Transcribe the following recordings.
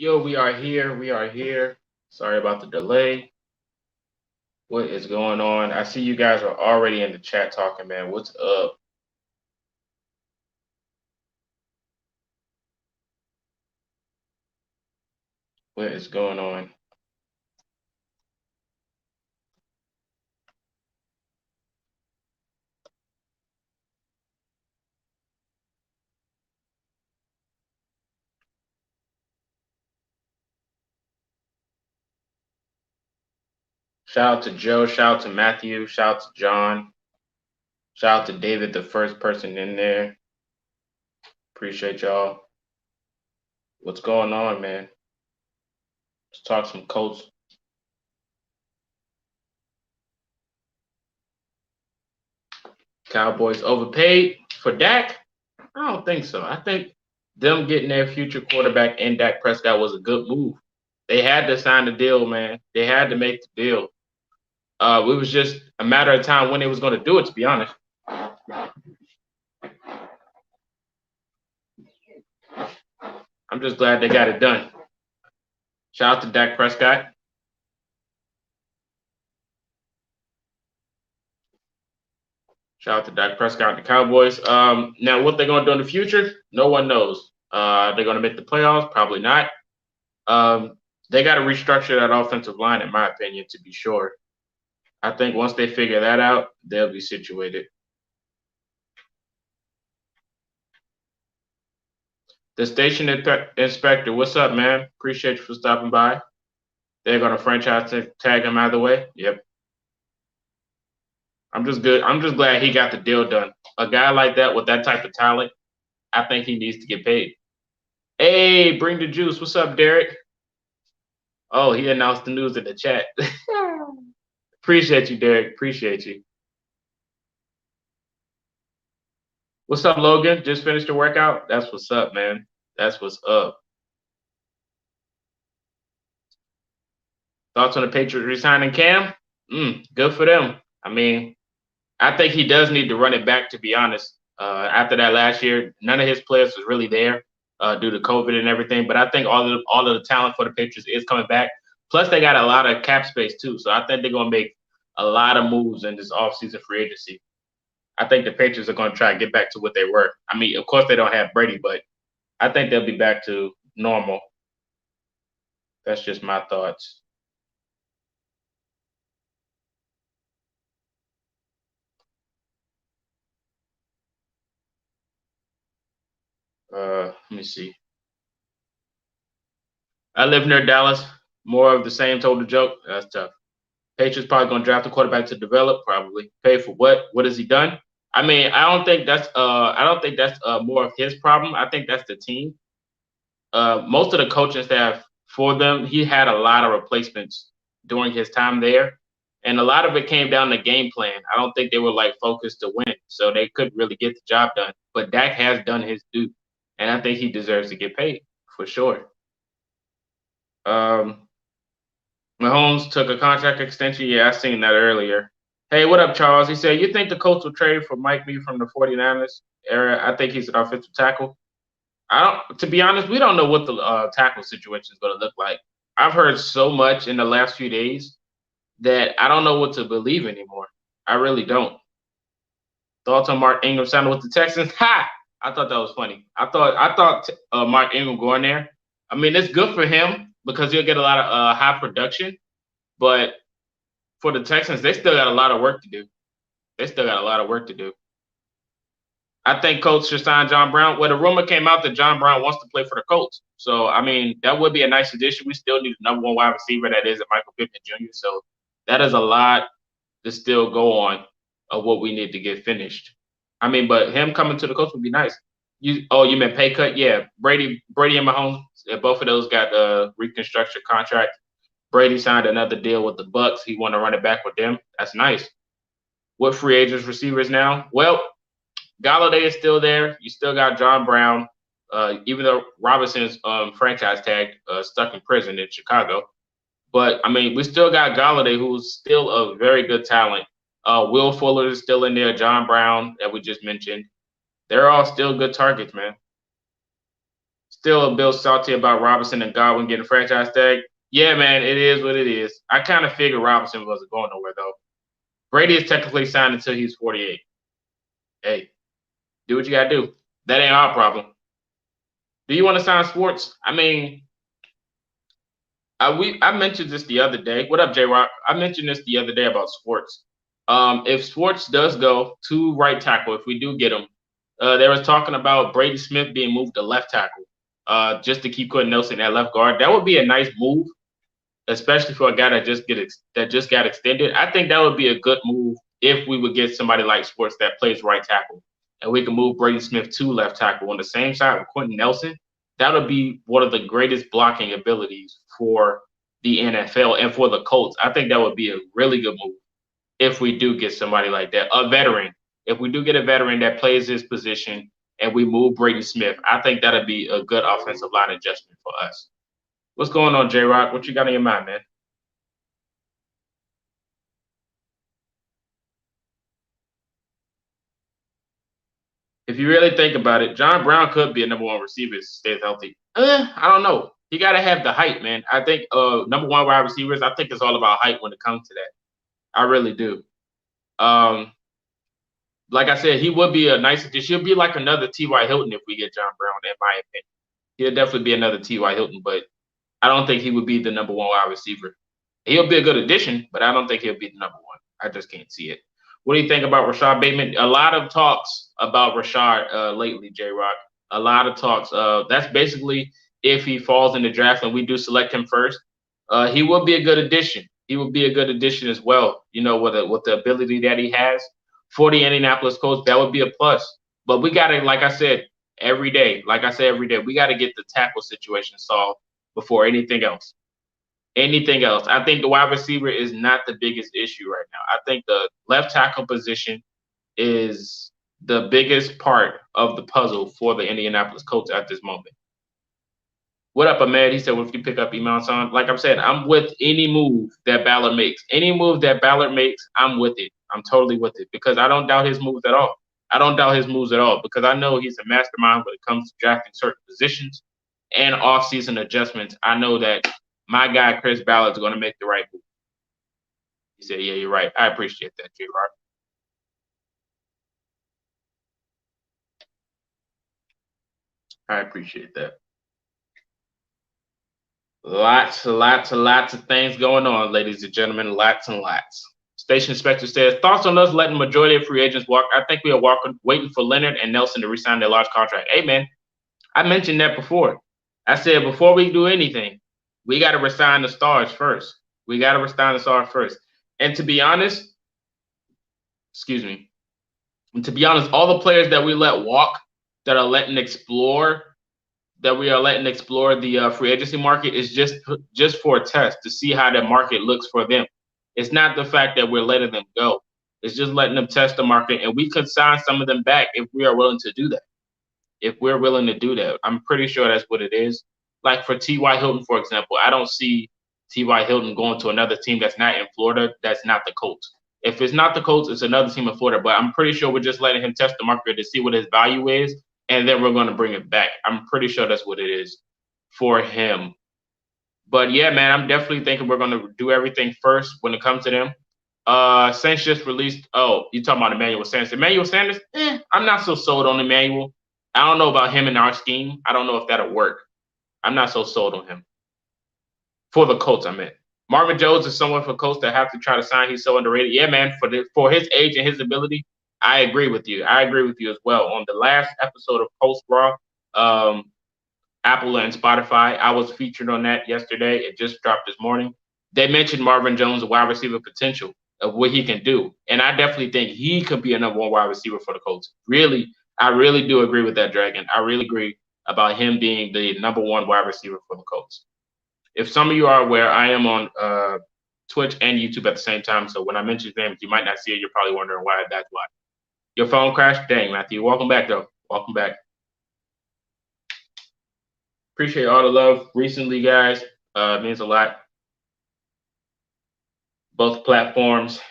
Yo, we are here. We are here. Sorry about the delay. What is going on? I see you guys are already in the chat talking, man. What's up? What is going on? Shout out to Joe. Shout out to Matthew. Shout out to John. Shout out to David, the first person in there. Appreciate y'all. What's going on, man? Let's talk some Colts. Cowboys overpaid for Dak? I don't think so. I think them getting their future quarterback in Dak Prescott was a good move. They had to sign the deal, man. They had to make the deal. It was just a matter of time when they was going to do it, to be honest. I'm just glad they got it done. Shout out to Dak Prescott. Shout out to Dak Prescott and the Cowboys. Now, what they're going to do in the future, no one knows. They're going to make the playoffs? Probably not. They got to restructure that offensive line, in my opinion, to be sure. I think once they figure that out, they'll be situated. The station inspector, what's up, man? Appreciate you for stopping by. They're going to franchise tag him either way. Yep. I'm just good. I'm just glad he got the deal done. A guy like that with that type of talent, I think he needs to get paid. Hey, bring the juice. What's up, Derek? Oh, he announced the news in the chat. Appreciate you, Derek. Appreciate you. What's up, Logan? Just finished the workout? That's what's up, man. That's what's up. Thoughts on the Patriots resigning Cam? Good for them. I mean, I think he does need to run it back, to be honest. After that last year, none of his players was really there due to COVID and everything. But I think all of the talent for the Patriots is coming back. Plus, they got a lot of cap space too, so I think they're gonna make a lot of moves in this offseason free agency. I think the Patriots are gonna try to get back to what they were. I mean, of course, they don't have Brady, but I think they'll be back to normal. That's just my thoughts. Let me see. I live near Dallas. More of the same total joke. That's tough. Patriots probably gonna draft a quarterback to develop. Probably pay for what? What has he done? I mean, I don't think that's more of his problem. I think that's the team. Most of the coaching staff for them, he had a lot of replacements during his time there, and a lot of it came down to game plan. I don't think they were like focused to win, so they couldn't really get the job done. But Dak has done his due, and I think he deserves to get paid for sure. Mahomes took a contract extension. Yeah, I seen that earlier. Hey, what up, Charles? He said, you think the Colts will trade for Mike B from the 49ers era? I think he's an offensive tackle. To be honest, we don't know what the tackle situation is going to look like. I've heard so much in the last few days that I don't know what to believe anymore. I really don't. Thoughts on Mark Ingram signing with the Texans? Ha! I thought that was funny. I thought Mark Ingram going there. I mean, it's good for him because he'll get a lot of high production. But for the Texans, they still got a lot of work to do. I think Colts should sign John Brown. Well, the rumor came out that John Brown wants to play for the Colts. So, I mean, that would be a nice addition. We still need a number one wide receiver that is Michael Pittman Jr. So that is a lot to still go on of what we need to get finished. I mean, but him coming to the Colts would be nice. You meant pay cut? Yeah. Brady and Mahomes, both of those got a reconstruction contract. Brady signed another deal with the Bucks. He want to run it back with them. That's nice. What free agents receivers now? Well, Galladay is still there. You still got John Brown, even though Robinson's franchise tag stuck in prison in Chicago. But, I mean, we still got Galladay, who's still a very good talent. Will Fuller is still in there. John Brown, that we just mentioned. They're all still good targets, man. Still a bit salty about Robinson and Godwin getting franchise tag. Yeah, man, it is what it is. I kind of figured Robinson wasn't going nowhere though. Brady is technically signed until he's 48. Hey, do what you gotta do. That ain't our problem. Do you want to sign Sports? I mean, I mentioned this the other day. What up, J Rock? I mentioned this the other day about Sports. If Sports does go to right tackle, if we do get him, there was talking about Brady Smith being moved to left tackle, just to keep Quentin Nelson at left guard. That would be a nice move, especially for a guy that just got extended. I think that would be a good move if we would get somebody like Sports that plays right tackle, and we can move Brady Smith to left tackle on the same side with Quentin Nelson. That would be one of the greatest blocking abilities for the NFL and for the Colts. I think that would be a really good move if we do get somebody like that, a veteran. If we do get a veteran that plays his position and we move Brady Smith, I think that'd be a good offensive line adjustment for us. What's going on, J Rock? What you got in your mind, man? If you really think about it, John Brown could be a number one receiver if he stays healthy. I don't know. He got to have the height, man. I think number one wide receivers, I think it's all about height when it comes to that. I really do. Um, like I said, he would be a nice addition. He'll be like another T.Y. Hilton if we get John Brown, in my opinion. He'll definitely be another T.Y. Hilton, but I don't think he would be the number one wide receiver. He'll be a good addition, but I don't think he'll be the number one. I just can't see it. What do you think about Rashad Bateman? A lot of talks about Rashad lately, J Rock. A lot of talks. That's basically if he falls in the draft and we do select him first, he will be a good addition. He will be a good addition as well. You know, with the ability that he has for the Indianapolis Colts, that would be a plus. But we got to, like I said, every day, we got to get the tackle situation solved before anything else. Anything else. I think the wide receiver is not the biggest issue right now. I think the left tackle position is the biggest part of the puzzle for the Indianapolis Colts at this moment. What up, Ahmed? He said, "What if you pick up Iman Son?" Like I'm saying, I'm with any move that Ballard makes. Any move that Ballard makes, I'm with it. I'm totally with it because I don't doubt his moves at all. I don't doubt his moves at all because I know he's a mastermind when it comes to drafting certain positions and off-season adjustments. I know that my guy Chris Ballard's going to make the right move. He said, "Yeah, you're right. I appreciate that, J. Rock. I appreciate that." Lots of things going on, ladies and gentlemen. Lots and lots. Station Inspector says, thoughts on us letting majority of free agents walk? I think we are waiting for Leonard and Nelson to resign their large contract. Hey, man, I mentioned that before. I said before we do anything, we got to resign the stars first. We got to resign the stars first. And to be honest, excuse me, and to be honest, all the players that we let walk, that are letting explore that we are letting explore the free agency market is just for a test to see how the market looks for them. It's not the fact that we're letting them go. It's just letting them test the market, and we could sign some of them back if we are willing to do that. If we're willing to do that, I'm pretty sure that's what it is. Like for T.Y. Hilton, for example, I don't see T.Y. Hilton going to another team that's not in Florida, that's not the Colts. If it's not the Colts, it's another team in Florida. But I'm pretty sure we're just letting him test the market to see what his value is, and then we're going to bring it back. I'm pretty sure that's what it is for him. But yeah, man, I'm definitely thinking we're going to do everything first when it comes to them. Saints just released. Oh, you talking about Emmanuel Sanders? Emmanuel Sanders? I'm not so sold on Emmanuel. I don't know about him in our scheme. I don't know if that'll work. I'm not so sold on him. For the Colts, I meant. Marvin Jones is someone for Colts that have to try to sign. He's so underrated. Yeah, man, for his age and his ability, I agree with you. I agree with you as well. On the last episode of Post Raw, Apple and Spotify, I was featured on that yesterday. It just dropped this morning. They mentioned Marvin Jones' wide receiver potential of what he can do. And I definitely think he could be a number one wide receiver for the Colts. Really, I really do agree with that, Dragon. I really agree about him being the number one wide receiver for the Colts. If some of you are aware, I am on Twitch and YouTube at the same time. So when I mention his name, you might not see it. You're probably wondering why. That's why. Your phone crashed? Dang, Matthew. Welcome back, though. Welcome back. Appreciate all the love recently, guys. It means a lot. Both platforms.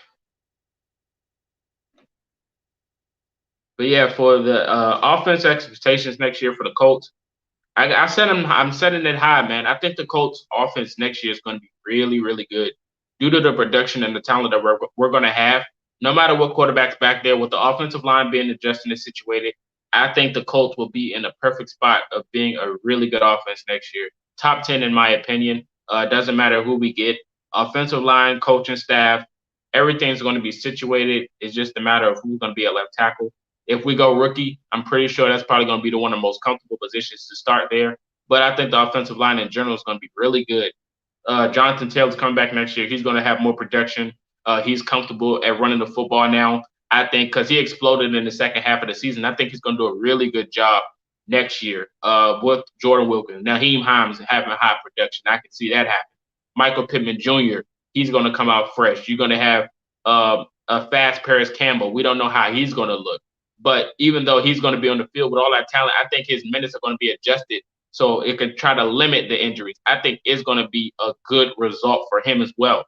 But yeah, for the offense expectations next year for the Colts, I said I'm setting it high, man. I think the Colts offense next year is going to be really, really good due to the production and the talent that we're going to have. No matter what quarterback's back there, with the offensive line being adjusted and situated, I think the Colts will be in a perfect spot of being a really good offense next year. Top 10 in my opinion. Doesn't matter who we get. Offensive line, coaching staff, everything's going to be situated. It's just a matter of who's going to be at left tackle. If we go rookie, I'm pretty sure that's probably going to be the one of the most comfortable positions to start there. But I think the offensive line in general is going to be really good. Jonathan Taylor's coming back next year. He's going to have more production. He's comfortable at running the football now. I think because he exploded in the second half of the season. I think he's going to do a really good job next year with Jordan Wilkins. Naheem Hines having high production. I can see that happen. Michael Pittman Jr., he's going to come out fresh. You're going to have a fast Paris Campbell. We don't know how he's going to look. But even though he's going to be on the field with all that talent, I think his minutes are going to be adjusted so it can try to limit the injuries. I think it's going to be a good result for him as well.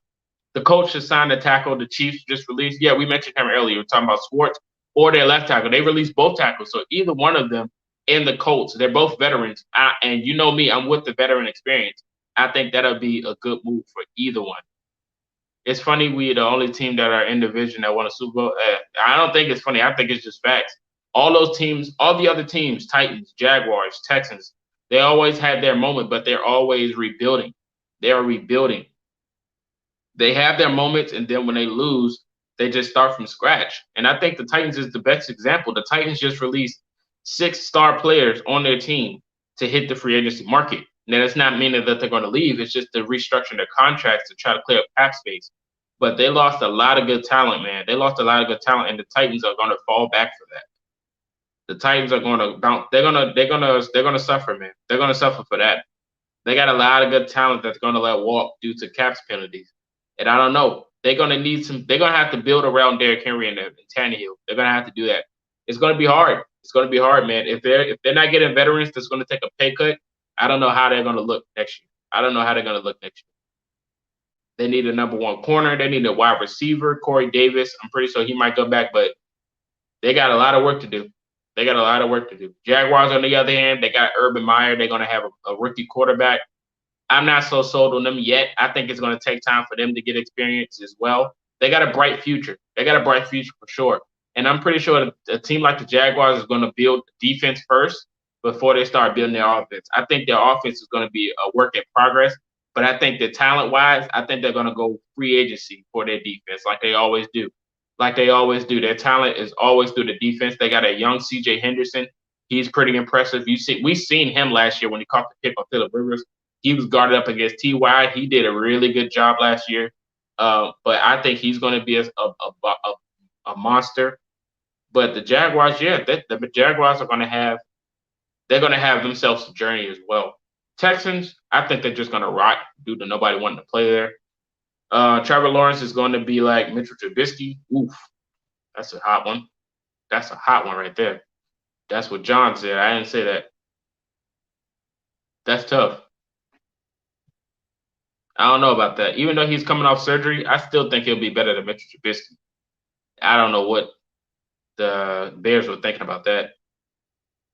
The coach has signed a tackle. The Chiefs just released. Yeah, we mentioned him earlier. We're talking about Swartz or their left tackle. They released both tackles. So either one of them in the Colts, they're both veterans. And you know me, I'm with the veteran experience. I think that'll be a good move for either one. It's funny we're the only team that are in division that won a Super Bowl. I don't think it's funny. I think it's just facts. All those teams, all the other teams, Titans, Jaguars, Texans, they always had their moment, but they're always rebuilding. They are rebuilding. They have their moments, and then when they lose, they just start from scratch. And I think the Titans is the best example. The Titans just released 6 star players on their team to hit the free agency market. Now, that's not meaning that they're going to leave. It's just to restructure their contracts to try to clear up cap space. But they lost a lot of good talent, man. They lost a lot of good talent, and the Titans are going to fall back for that. The Titans are going to bounce. They're gonna suffer, man. They're going to suffer for that. They got a lot of good talent that's going to let walk due to cap penalties. And I don't know. They're going to need some. They're going to have to build around Derrick Henry and Tannehill. They're going to have to do that. It's going to be hard. It's going to be hard, man. If they're not getting veterans that's going to take a pay cut, I don't know how they're going to look next year. I don't know how they're going to look next year. They need a number one corner. They need a wide receiver, Corey Davis. I'm pretty sure he might come back, but they got a lot of work to do. They got a lot of work to do. Jaguars, on the other hand, they got Urban Meyer. They're going to have a rookie quarterback. I'm not so sold on them yet. I think it's going to take time for them to get experience as well. They got a bright future. They got a bright future for sure. And I'm pretty sure a team like the Jaguars is going to build defense first before they start building their offense. I think their offense is going to be a work in progress. But I think that talent-wise, I think they're going to go free agency for their defense like they always do. Like they always do. Their talent is always through the defense. They got a young C.J. Henderson. He's pretty impressive. We've seen him last year when he caught the pick on Phillip Rivers. He was guarded up against Ty. He did a really good job last year. But I think he's going to be a monster. But the Jaguars, yeah, the Jaguars are going to have themselves a journey as well. Texans, I think they're just going to rot due to nobody wanting to play there. Trevor Lawrence is going to be like Mitchell Trubisky. Oof, that's a hot one. That's a hot one right there. That's what John said. I didn't say that. That's tough. I don't know about that. Even though he's coming off surgery, I still think he'll be better than Mitchell Trubisky. I don't know what the Bears were thinking about that.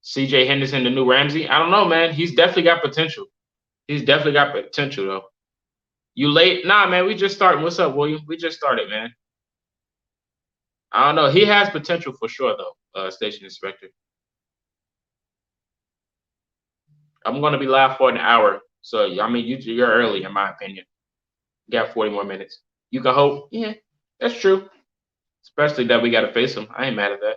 C.J. Henderson, the new Ramsey. I don't know, man. He's definitely got potential. He's definitely got potential, though. You late? Nah, man. We just started. What's up, William? We just started, man. I don't know. He has potential for sure, though. Station inspector. I'm gonna be live for an hour, so I mean, you're early in my opinion. You got 40 more minutes. You can hope. Yeah, that's true. Especially that we got to face him. I ain't mad at that.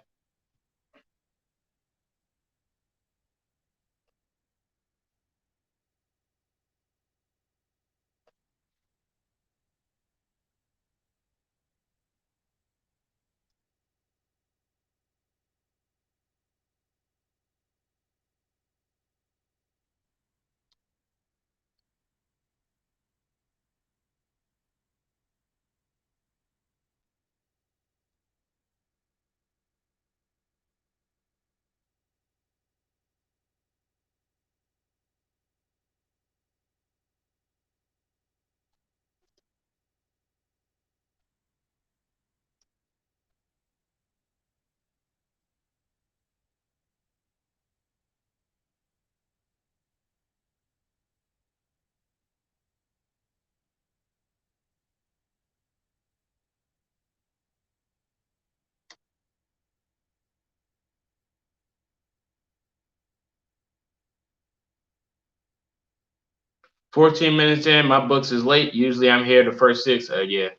14 minutes in, my books is late. Usually I'm here the first six. Yeah.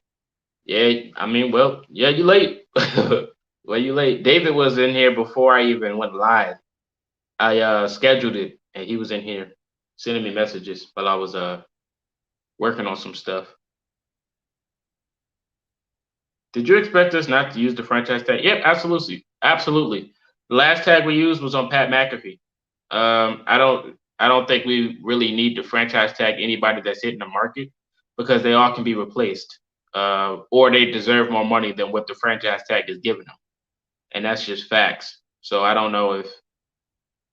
Yeah, I mean, well, yeah, you late. Well, you late. David was in here before I even went live. I scheduled it and he was in here sending me messages while I was working on some stuff. Did you expect us not to use the franchise tag? Yep, absolutely. Absolutely. The last tag we used was on Pat McAfee. I don't think we really need to franchise tag anybody that's hitting the market because they all can be replaced. Or they deserve more money than what the franchise tag is giving them. And that's just facts. So I don't know if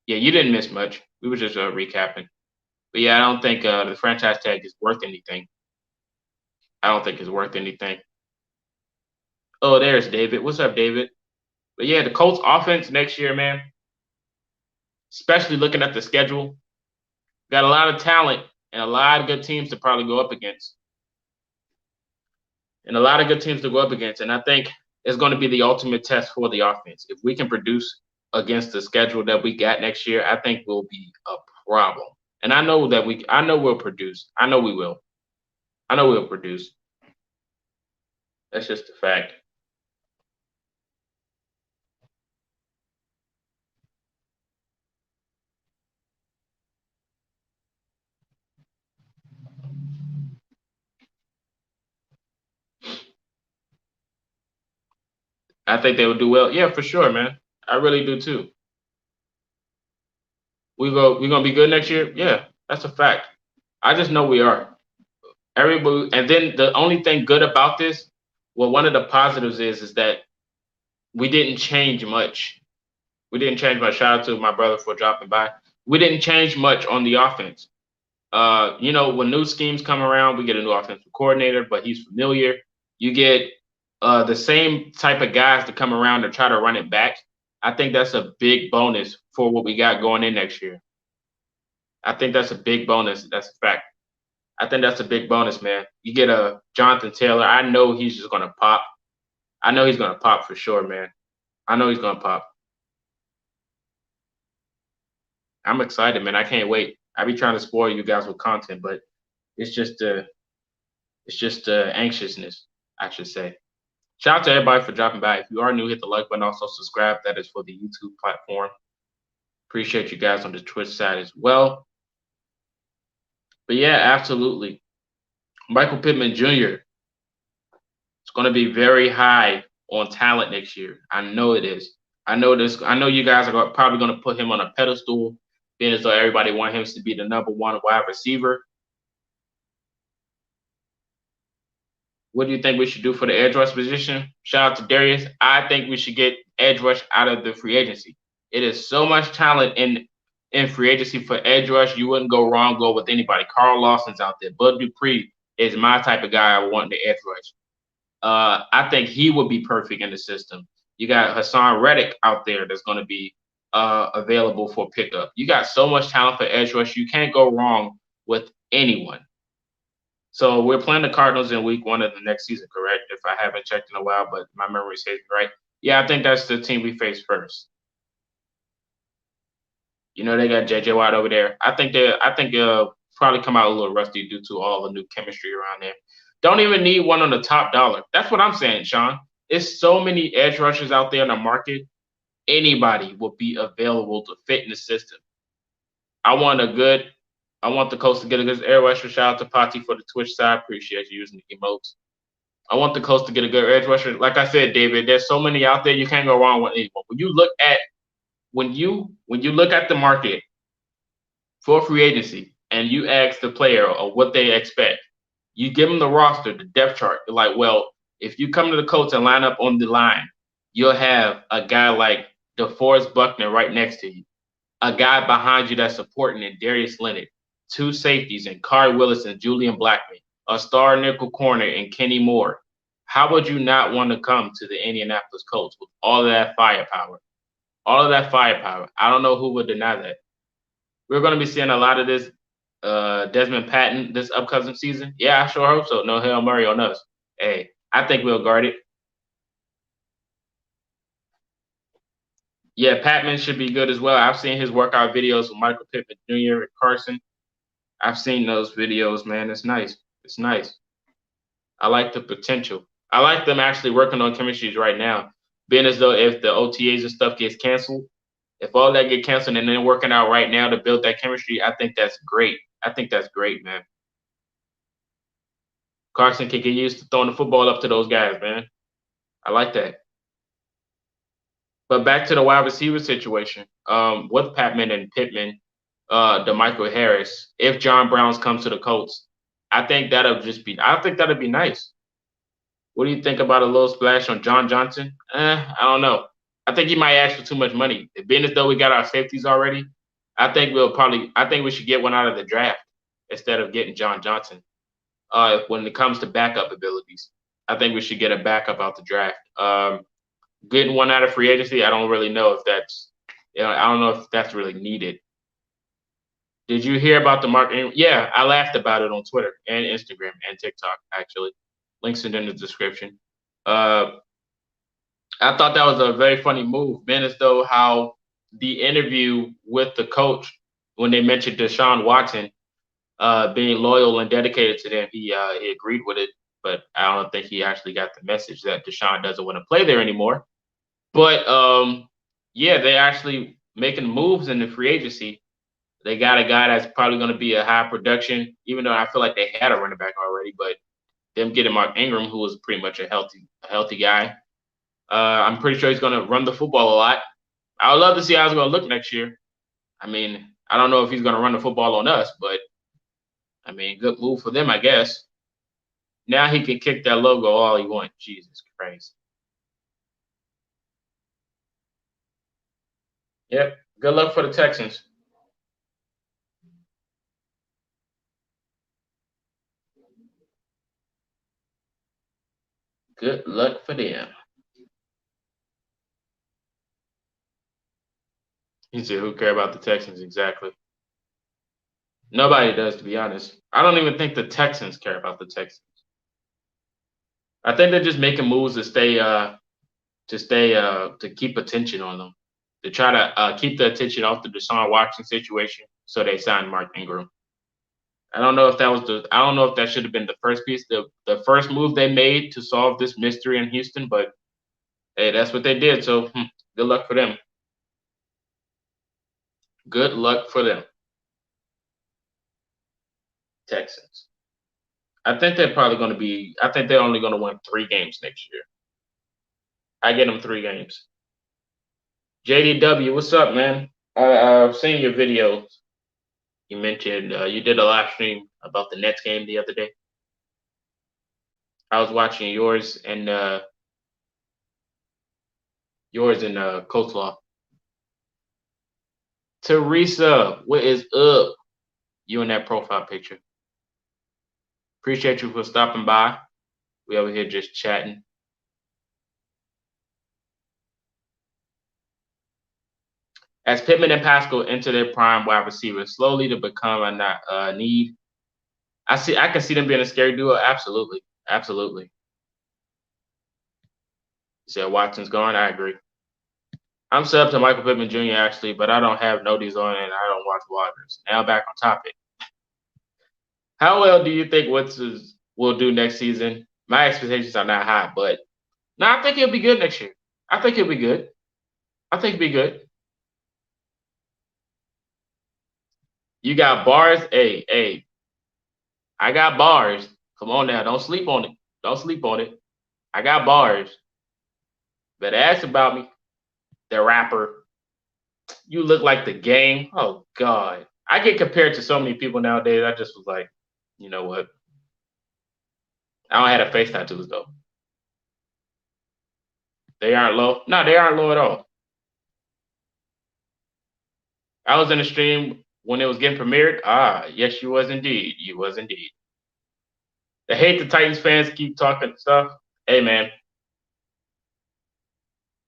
yeah, you didn't miss much. We were just recapping. But yeah, I don't think the franchise tag is worth anything. I don't think it's worth anything. Oh, there's David. What's up, David? But yeah, the Colts offense next year, man, especially looking at the schedule, got a lot of talent and a lot of good teams to probably go up against. And a lot of good teams to go up against. And I think it's going to be the ultimate test for the offense. If we can produce against the schedule that we got next year, I think we'll be a problem. And I know we'll produce. I know we will. I know we'll produce. That's just a fact. I think they will do well. Yeah, for sure, man. I really do too. We're gonna be good next year. Yeah, that's a fact. I just know we are. Everybody, and then the only thing good about this, well, one of the positives is that we didn't change much. We didn't change much. Shout out to my brother for dropping by. We didn't change much on the offense. When new schemes come around, we get a new offensive coordinator, but he's familiar. You get the same type of guys to come around to try to run it back. I think that's a big bonus for what we got going in next year. I think that's a big bonus. That's a fact. I think that's a big bonus, man. You get a Jonathan Taylor. I know he's just gonna pop. I know he's gonna pop for sure, man. I know he's gonna pop. I'm excited, man. I can't wait. I be trying to spoil you guys with content, but it's just anxiousness, I should say. Shout out to everybody for dropping by. If you are new, hit the like button. Also subscribe. That is for the YouTube platform. Appreciate you guys on the Twitch side as well. But yeah, absolutely. Michael Pittman Jr. is going to be very high on talent next year. I know it is. I know this. I know you guys are probably going to put him on a pedestal, being as though everybody wants him to be the number one wide receiver. What do you think we should do for the edge rush position? Shout out to Darius. I think we should get edge rush out of the free agency. It is so much talent in free agency for edge rush. You wouldn't go wrong. Go with anybody. Carl Lawson's out there. Bud Dupree is my type of guy I want in the edge rush. I think he would be perfect in the system. You got Hassan Reddick out there that's going to be available for pickup. You got so much talent for edge rush. You can't go wrong with anyone. So we're playing the Cardinals in week 1 of the next season, correct? If I haven't checked in a while, but my memory says me right. Yeah, I think that's the team we face first. They got JJ Watt over there. I think they'll probably come out a little rusty due to all the new chemistry around there. Don't even need one on the top dollar. That's what I'm saying, Sean. It's so many edge rushers out there in the market. Anybody will be available to fit in the system. I want the Colts to get a good air rusher. Shout out to Pati for the Twitch side. Appreciate you using the emotes. I want the Colts to get a good edge rusher. Like I said, David, there's so many out there. You can't go wrong with anyone. When you look at the market for free agency and you ask the player or what they expect, you give them the roster, the depth chart. You're like, well, if you come to the Colts and line up on the line, you'll have a guy like DeForest Buckner right next to you, a guy behind you that's supporting it, Darius Leonard, 2 safeties in Kari Willis and Julian Blackman, a star nickel corner in Kenny Moore. How would you not want to come to the Indianapolis Colts with all of that firepower? All of that firepower. I don't know who would deny that. We're going to be seeing a lot of this Desmond Patton this upcoming season. Yeah, I sure hope so. No Hail Murray on us. Hey, I think we'll guard it. Yeah, Patman should be good as well. I've seen his workout videos with Michael Pittman Jr. and Carson. I've seen those videos, man. It's nice. It's nice. I like the potential. I like them actually working on chemistries right now. Being as though if the OTAs and stuff gets canceled, if all that get canceled and then working out right now to build that chemistry, I think that's great. I think that's great, man. Carson can get used to throwing the football up to those guys, man. I like that. But back to the wide receiver situation, with Patman and Pittman, DeMichael Harris, if John Brown's comes to the Colts, I think that'll be nice. What do you think about a little splash on John Johnson? I don't know. I think he might ask for too much money. Being as though we got our safeties already, I think we should get one out of the draft instead of getting John Johnson. When it comes to backup abilities, I think we should get a backup out the draft. Getting one out of free agency, I don't really know if that's, I don't know if that's really needed. Did you hear about the Mark Ingram? Yeah, I laughed about it on Twitter and Instagram and TikTok, actually. Links in the description. I thought that was a very funny move, man, as though how the interview with the coach, when they mentioned Deshaun Watson being loyal and dedicated to them, he agreed with it, but I don't think he actually got the message that Deshaun doesn't want to play there anymore. But yeah, they're actually making moves in the free agency. They got a guy that's probably going to be a high production, even though I feel like they had a running back already. But them getting Mark Ingram, who was pretty much a healthy guy, I'm pretty sure he's going to run the football a lot. I would love to see how it's going to look next year. I mean, I don't know if he's going to run the football on us, but I mean, good move for them, I guess. Now he can kick that logo all he wants. Jesus Christ. Yep. Good luck for the Texans. Good luck for them. He said, "Who care about the Texans exactly?" Nobody does, to be honest. I don't even think the Texans care about the Texans. I think they're just making moves to keep attention on them, to try to keep the attention off the Deshaun Watson situation. So they signed Mark Ingram. I don't know if that should have been the first piece, the first move they made to solve this mystery in Houston, but hey, that's what they did. So good luck for them. Good luck for them, Texans. I think they're probably going to be. I think they're only going to win 3 games next year. I get them 3 games. JDW, what's up, man? I've seen your videos. You mentioned you did a live stream about the Nets game the other day. I was watching yours and Coleslaw. Teresa, what is up? You in that profile picture. Appreciate you for stopping by. We over here just chatting. As Pittman and Pascal enter their prime wide receivers, slowly to become a need. I can see them being a scary duo. Absolutely. Absolutely. You said Watson's gone. I agree. I'm sub to Michael Pittman Jr. actually, but I don't have noties on it and I don't watch Waters. Now back on topic. How well do you think Woods will do next season? My expectations are not high, but no, I think he'll be good next year. I think he'll be good. I think he'll be good. You got bars. Hey. I got bars. Come on now. Don't sleep on it. Don't sleep on it. I got bars. Better ask about me. The rapper. You look like the game. Oh, God. I get compared to so many people nowadays. I just was like, you know what? I don't have a face tattoos, though. They aren't low. No, they aren't low at all. I was in the stream when it was getting premiered. Yes, you was indeed. You was indeed. They hate the Titans fans keep talking stuff. Hey, man.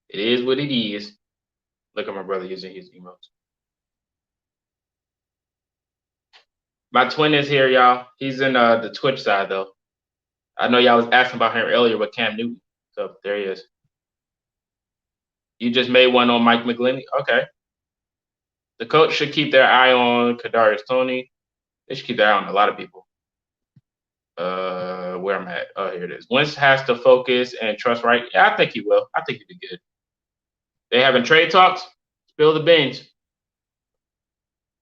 It is what it is. Look at my brother using his emotes. My twin is here, y'all. He's in the Twitch side, though. I know y'all was asking about him earlier with Cam Newton. So there he is. You just made one on Mike McGlinchey? Okay. The coach should keep their eye on Kadarius Toney. They should keep their eye on a lot of people. Where I'm at. Oh, here it is. Wentz has to focus and trust right. Yeah, I think he will. I think he'll be good. They having trade talks? Spill the beans.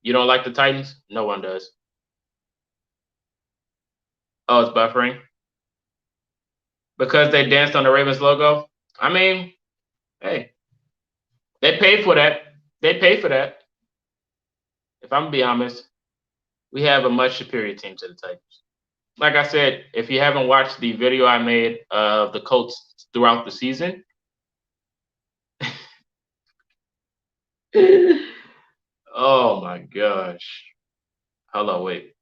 You don't like the Titans? No one does. Oh, it's buffering. Because they danced on the Ravens logo? I mean, hey, they paid for that. They paid for that. If I'm gonna be honest, we have a much superior team to the Titans. Like I said, if you haven't watched the video I made of the Colts throughout the season, oh my gosh. Hold on, wait.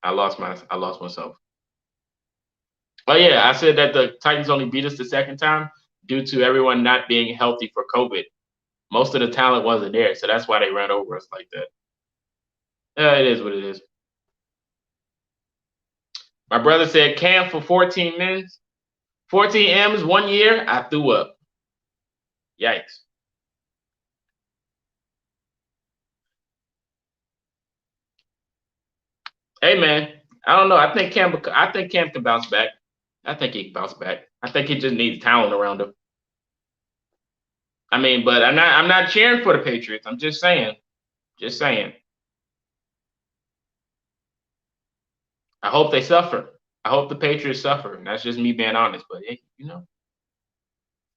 I lost myself. Oh yeah, I said that the Titans only beat us the second time due to everyone not being healthy for COVID. Most of the talent wasn't there, so that's why they ran over us like that. Yeah, it is what it is. My brother said Cam for 14 mins, 14 M's 1 year. I threw up. Yikes. Hey man, I don't know. I think Cam can bounce back. I think he can bounce back. I think he just needs talent around him. I mean, but I'm not cheering for the Patriots. I'm just saying. Just saying. I hope they suffer. I hope the Patriots suffer. And that's just me being honest. But hey, not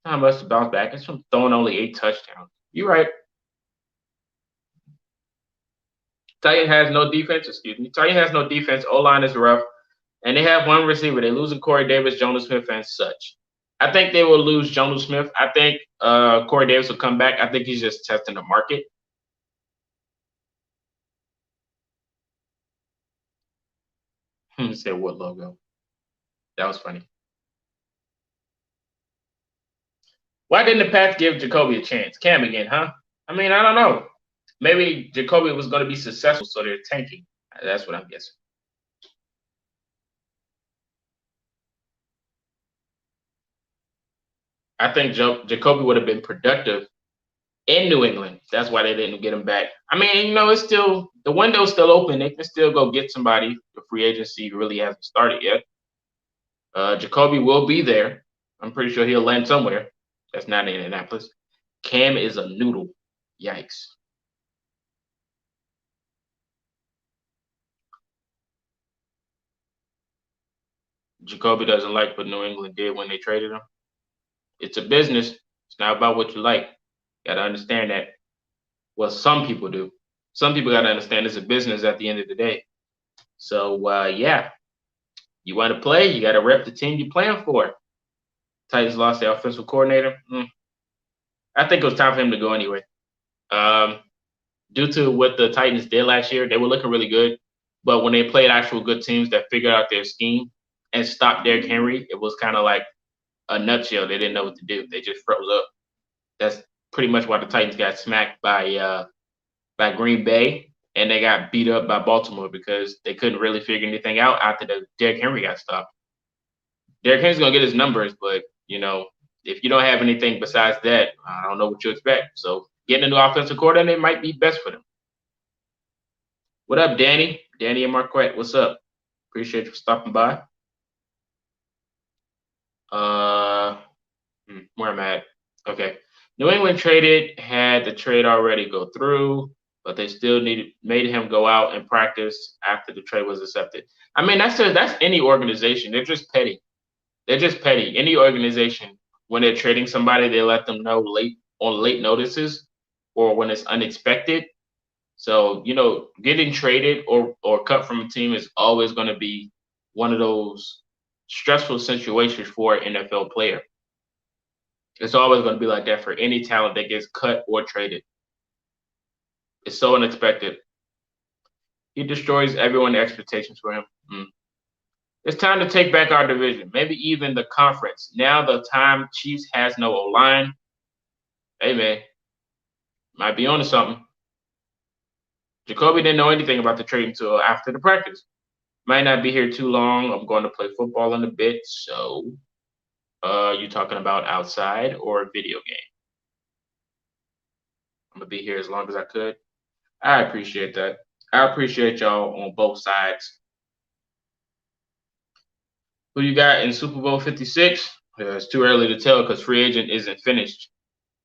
much to bounce back. It's from throwing only 8 touchdowns. You're right. Titan has no defense. Excuse me. Titan has no defense. O line is rough, and they have one receiver. They losing Corey Davis, Jonas Smith, and such. I think they will lose Jonas Smith. I think Corey Davis will come back. I think he's just testing the market. Said what logo? That was funny. Why didn't the Pats give Jacoby a chance? Cam again, huh? I mean, I don't know. Maybe Jacoby was going to be successful, so they're tanking. That's what I'm guessing. I think Jacoby would have been productive in New England. That's why they didn't get him back. I mean, it's still the window's still open. They can still go get somebody. The free agency really hasn't started yet. Jacoby will be there. I'm pretty sure he'll land somewhere. That's not in Indianapolis. Cam is a noodle. Yikes. Jacoby doesn't like what New England did when they traded him. It's a business. It's not about what you like. Got to understand that. Well, some people do. Some people got to understand it's a business at the end of the day. So, yeah, you want to play, you got to rep the team you're playing for. Titans lost their offensive coordinator. I think it was time for him to go anyway. Due to what the Titans did last year, they were looking really good. But when they played actual good teams that figured out their scheme and stopped Derrick Henry, it was kind of like a nutshell. They didn't know what to do. They just froze up. That's pretty much why the Titans got smacked by Green Bay, and they got beat up by Baltimore because they couldn't really figure anything out after the Derrick Henry got stopped. Derrick Henry's gonna get his numbers, but if you don't have anything besides that, I don't know what you expect. So getting a new offensive coordinator might be best for them. What up, Danny? Danny and Marquette, what's up? Appreciate you for stopping by. Where am I at? Okay. New England had the trade already go through, but they still made him go out and practice after the trade was accepted. I mean, that's any organization. They're just petty. They're just petty. Any organization, when they're trading somebody, they let them know late notices or when it's unexpected. So, getting traded or cut from a team is always going to be one of those stressful situations for an NFL player. It's always going to be like that for any talent that gets cut or traded. It's so unexpected. He destroys everyone's expectations for him. It's time to take back our division, maybe even the conference. Now the time Chiefs has no O-line. Hey, man, might be on to something. Jacoby didn't know anything about the trade until after the practice. Might not be here too long. I'm going to play football in a bit. So, you talking about outside or a video game? I'm going to be here as long as I could. I appreciate that. I appreciate y'all on both sides. Who you got in Super Bowl 56? It's too early to tell because free agent isn't finished.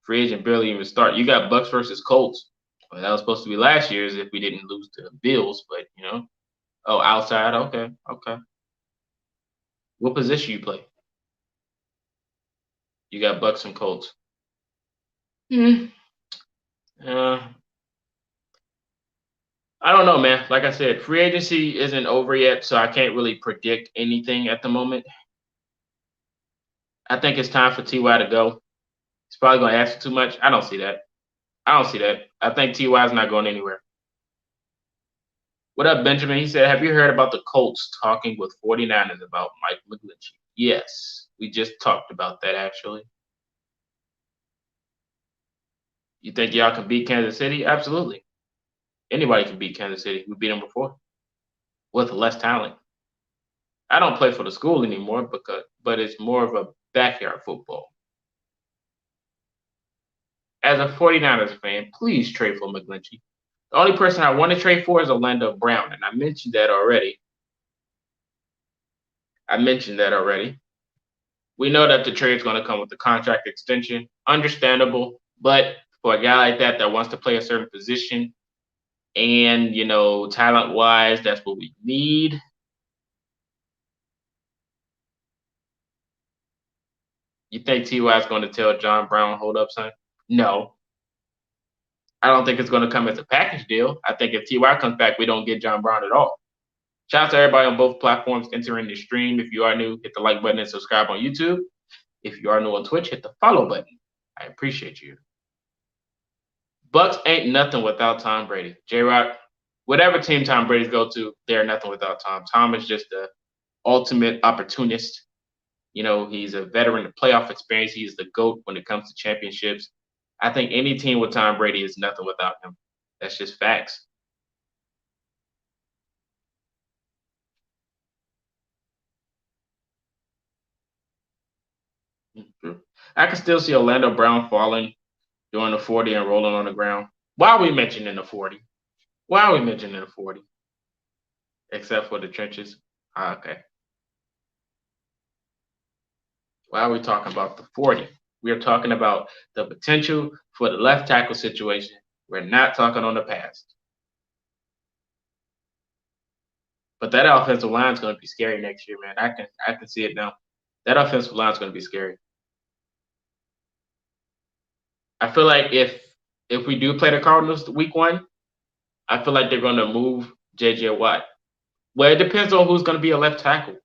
Free agent barely even start. You got Bucks versus Colts. Well, that was supposed to be last year's if we didn't lose to the Bills, but you know. Oh, outside. Okay, okay. What position you play? You got Bucks and Colts. Hmm. Uh, I don't know, man. Like I said, free agency isn't over yet, so I can't really predict anything at the moment. I think it's time for Ty to go. He's probably going to ask for too much. I don't see that. I don't see that. I think Ty is not going anywhere. What up, Benjamin? He said, have you heard about the Colts talking with 49ers about Mike McGlinchey? Yes, we just talked about that actually. You think y'all can beat Kansas City? Absolutely. Anybody can beat Kansas City. We beat them before with less talent. I don't play for the school anymore but it's more of a backyard football. As a 49ers fan, please trade for McGlinchey. The only person I want to trade for is Orlando Brown, and I mentioned that already. We know that the trade is going to come with the contract extension. Understandable, but for a guy like that wants to play a certain position and, talent wise, that's what we need. You think Ty is going to tell John Brown, hold up, son? No. I don't think it's going to come as a package deal. I think if Ty comes back, we don't get John Brown at all. Shout out to everybody on both platforms entering the stream. If you are new, hit the like button and subscribe on YouTube. If you are new on Twitch, hit the follow button. I appreciate you. Bucks ain't nothing without Tom Brady. J-Rock, whatever team Tom Brady's go to, they're nothing without Tom. Tom is just the ultimate opportunist. He's a veteran of playoff experience. He's the GOAT when it comes to championships. I think any team with Tom Brady is nothing without him. That's just facts. I can still see Orlando Brown falling during the 40 and rolling on the ground. Why are we mentioning the 40? Why are we mentioning the 40? Except for the trenches. Okay. Why are we talking about the 40? We are talking about the potential for the left tackle situation. We're not talking on the past. But that offensive line is going to be scary next year, man. I can see it now. That offensive line is going to be scary. I feel like if we do play the Cardinals week 1, I feel like they're going to move J.J. Watt. Well, it depends on who's going to be a left tackle.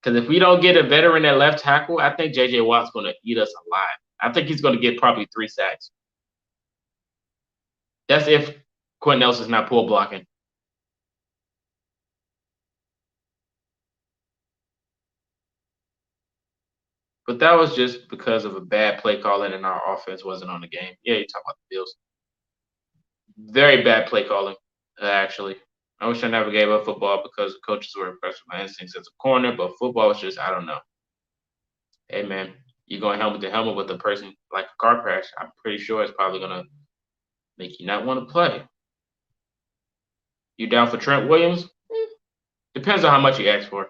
Because if we don't get a veteran at left tackle, I think J.J. Watt's going to eat us alive. I think he's going to get probably 3 sacks. That's if Quentin Nelson's not pull blocking. But that was just because of a bad play calling and our offense wasn't on the game. Yeah, you're talking about the Bills. Very bad play calling, actually. I wish I never gave up football because the coaches were impressed with my instincts as a corner, but football was just, I don't know. Hey, man, you're going helmet to helmet with a person like a car crash. I'm pretty sure it's probably going to make you not want to play. You down for Trent Williams? Depends on how much you ask for.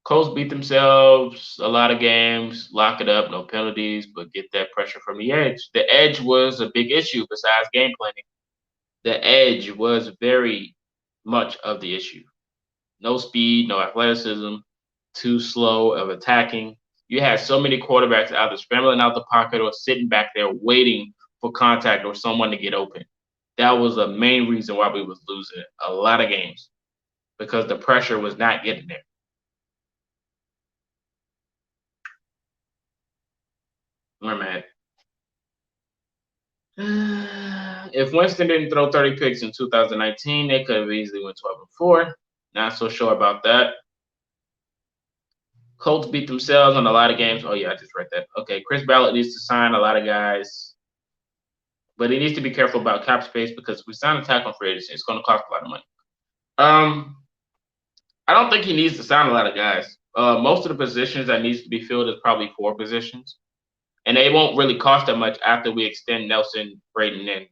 Colts beat themselves a lot of games, lock it up, no penalties, but get that pressure from the edge. The edge was a big issue besides game planning. The edge was very much of the issue. No speed, no athleticism, too slow of attacking. You had so many quarterbacks either scrambling out the pocket or sitting back there waiting for contact or someone to get open. That was the main reason why we was losing a lot of games because the pressure was not getting there. We're mad. If Winston didn't throw 30 picks in 2019, they could have easily went 12-4. Not so sure about that. Colts beat themselves on a lot of games. Oh, yeah, I just read that. Okay, Chris Ballard needs to sign a lot of guys. But he needs to be careful about cap space because if we sign a tackle free agency, it's going to cost a lot of money. I don't think he needs to sign a lot of guys. Most of the positions that needs to be filled is probably 4 positions. And they won't really cost that much after we extend Nelson, Braden, and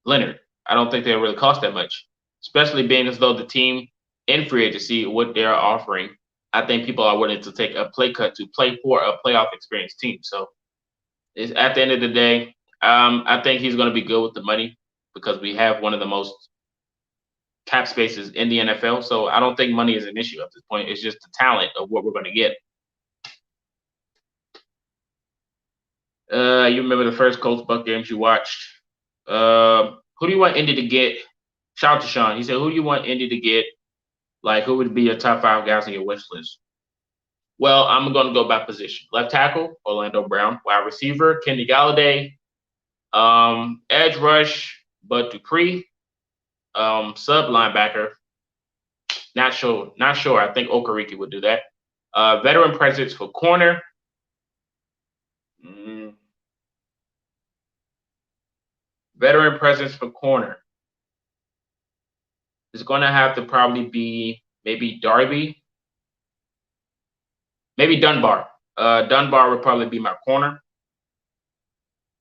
Leonard. I don't think they really cost that much, especially being as though the team in free agency, what they're offering, I think people are willing to take a play cut to play for a playoff experienced team. So it's, at the end of the day, I think he's going to be good with the money because we have one of the most cap spaces in the NFL. So I don't think money is an issue at this point. It's just the talent of what we're going to get. You remember the first Colts Buck games you watched? Who do you want Indy to get? Shout out to Sean. He said, "Who do you want Indy to get? Like, who would be your top 5 guys on your wish list?" Well, I'm going to go by position. Left tackle, Orlando Brown. Wide receiver, Kenny Galladay. Edge rush, Bud Dupree. Sub linebacker, not sure. Not sure. I think Okereke would do that. Veteran presence for corner. Veteran presence for corner. It's going to have to probably be maybe Darby. Maybe Dunbar. Dunbar would probably be my corner.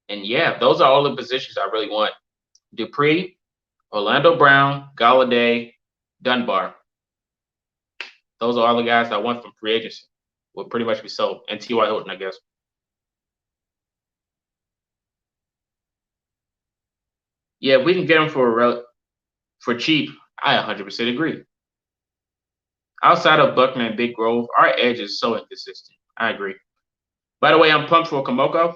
And yeah, those are all the positions I really want. Dupree, Orlando Brown, Galladay, Dunbar. Those are all the guys I want from free agency. Will pretty much be sold. And T.Y. Hilton, I guess. Yeah, if we can get him for cheap, I 100% agree. Outside of Buckner and Big Grove, our edge is so inconsistent. I agree. By the way, I'm pumped for Komoko.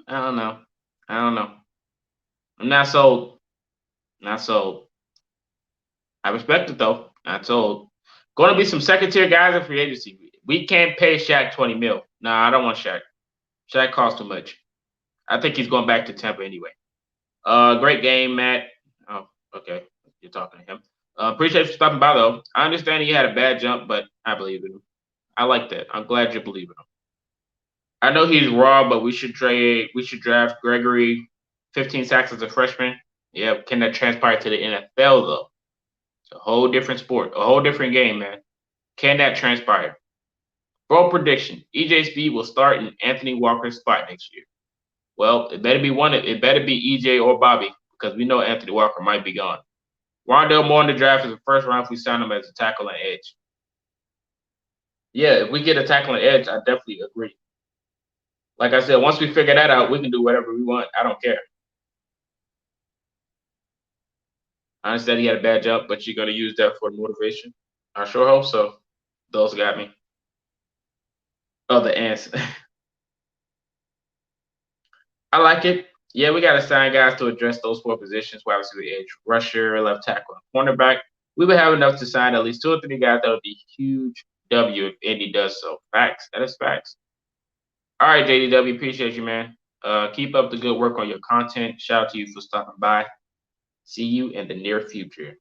I don't know. I'm not sold. Not sold. I respect it though. Not sold. Going to be some second tier guys in free agency. We can't pay Shaq 20 mil. Nah, I don't want Shaq. Shaq costs too much. I think he's going back to Tampa anyway. Great game, Matt. Oh, okay. You're talking to him. Appreciate you stopping by though. I understand he had a bad jump, but I believe in him. I like that. I'm glad you believe in him. I know he's raw, but we should draft Gregory, 15 sacks as a freshman. Yeah, can that transpire to the NFL though? It's a whole different sport, a whole different game, man. Can that transpire? Bold prediction: EJ Speed will start in Anthony Walker's spot next year. Well, it better be one. It better be EJ or Bobby because we know Anthony Walker might be gone. Rondell Moore in the draft is the first round if we sign him as a tackle and edge. Yeah, if we get a tackle and edge, I definitely agree. Like I said, once we figure that out, we can do whatever we want. I don't care. I understand he had a bad jump, but you're going to use that for motivation. I sure hope so. Those got me. Oh, the ants. I like it. Yeah, we got to sign guys to address those 4 positions. Wide receiver, edge rusher, left tackle, and cornerback. We would have enough to sign at least 2 or 3 guys. That would be huge W if Indy does so. Facts. That is facts. All right, JDW, appreciate you, man. Keep up the good work on your content. Shout out to you for stopping by. See you in the near future.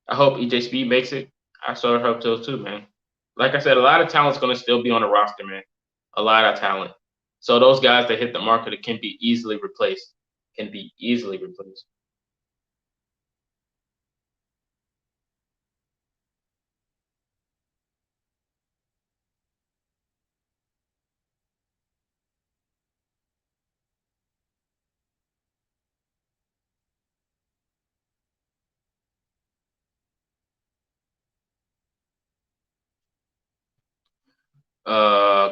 I hope EJ Speed makes it. I sort of hope so too, man. Like I said, a lot of talent's going to still be on the roster, man. A lot of talent. So those guys that hit the market can be easily replaced.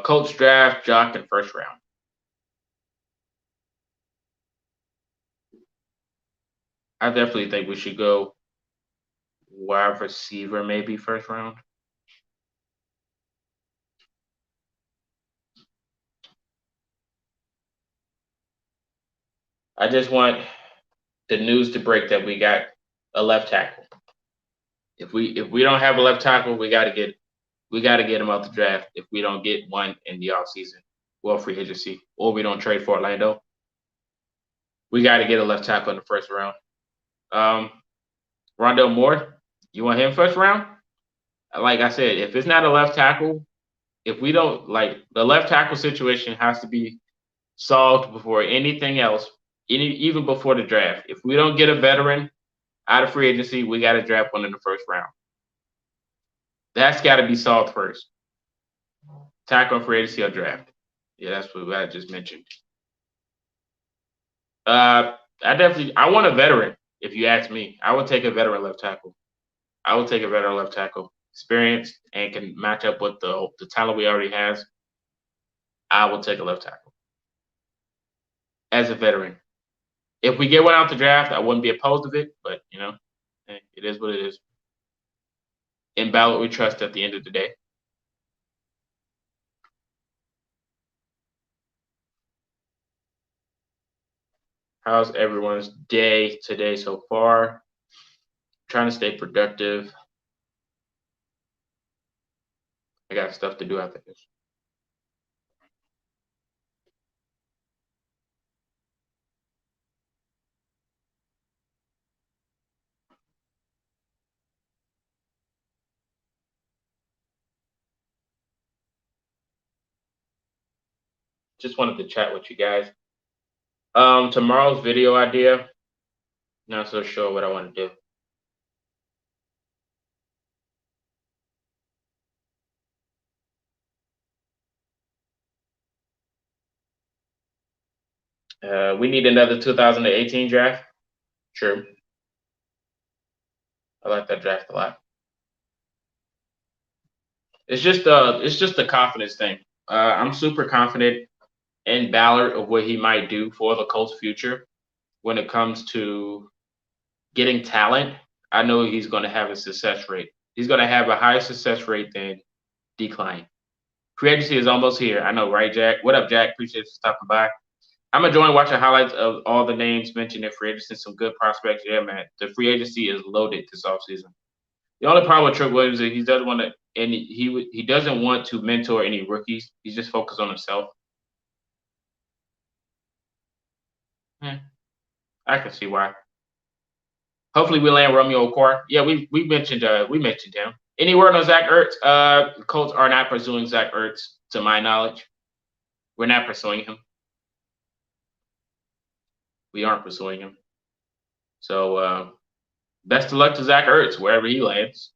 Colts draft, Jock in first round. I definitely think we should go wide receiver, maybe first round. I just want the news to break that we got a left tackle. If we don't have a left tackle, we got to get him out the draft. If we don't get one in the offseason, well, free agency, or we don't trade for Orlando, we got to get a left tackle in the first round. Rondell Moore, you want him first round? Like I said, if it's not a left tackle, if we don't like the left tackle situation has to be solved before anything else, even before the draft. If we don't get a veteran out of free agency, we got to draft one in the first round. That's got to be solved first. Tackle free agency or draft. Yeah, that's what I just mentioned. I want a veteran. If you ask me, I would take a veteran left tackle. I would take a veteran left tackle, experienced and can match up with the talent we already has. I will take a left tackle as a veteran. If we get one out the draft, I wouldn't be opposed to it, but it is what it is. In ballot, we trust at the end of the day. How's everyone's day today so far? Trying to stay productive. I got stuff to do after this. Just wanted to chat with you guys. Tomorrow's video idea. Not so sure what I want to do. We need another 2018 draft. True. I like that draft a lot. It's just a confidence thing. I'm super confident in Ballard of what he might do for the Colts' future when it comes to getting talent. I know he's going to have a success rate. He's going to have a higher success rate than decline. Free agency is almost here. I know, right, Jack? What up, Jack? Appreciate you stopping by. I'm enjoying watching highlights of all the names mentioned in free agency. Some good prospects. Yeah, man. The free agency is loaded this offseason. The only problem with Trick Williams is he doesn't want to, and he doesn't want to mentor any rookies. He's just focused on himself. Yeah, I can see why. Hopefully, we land Romeo Okwara. Yeah, we mentioned him. Any word on Zach Ertz? The Colts are not pursuing Zach Ertz, to my knowledge. We're not pursuing him. We aren't pursuing him. So best of luck to Zach Ertz wherever he lands.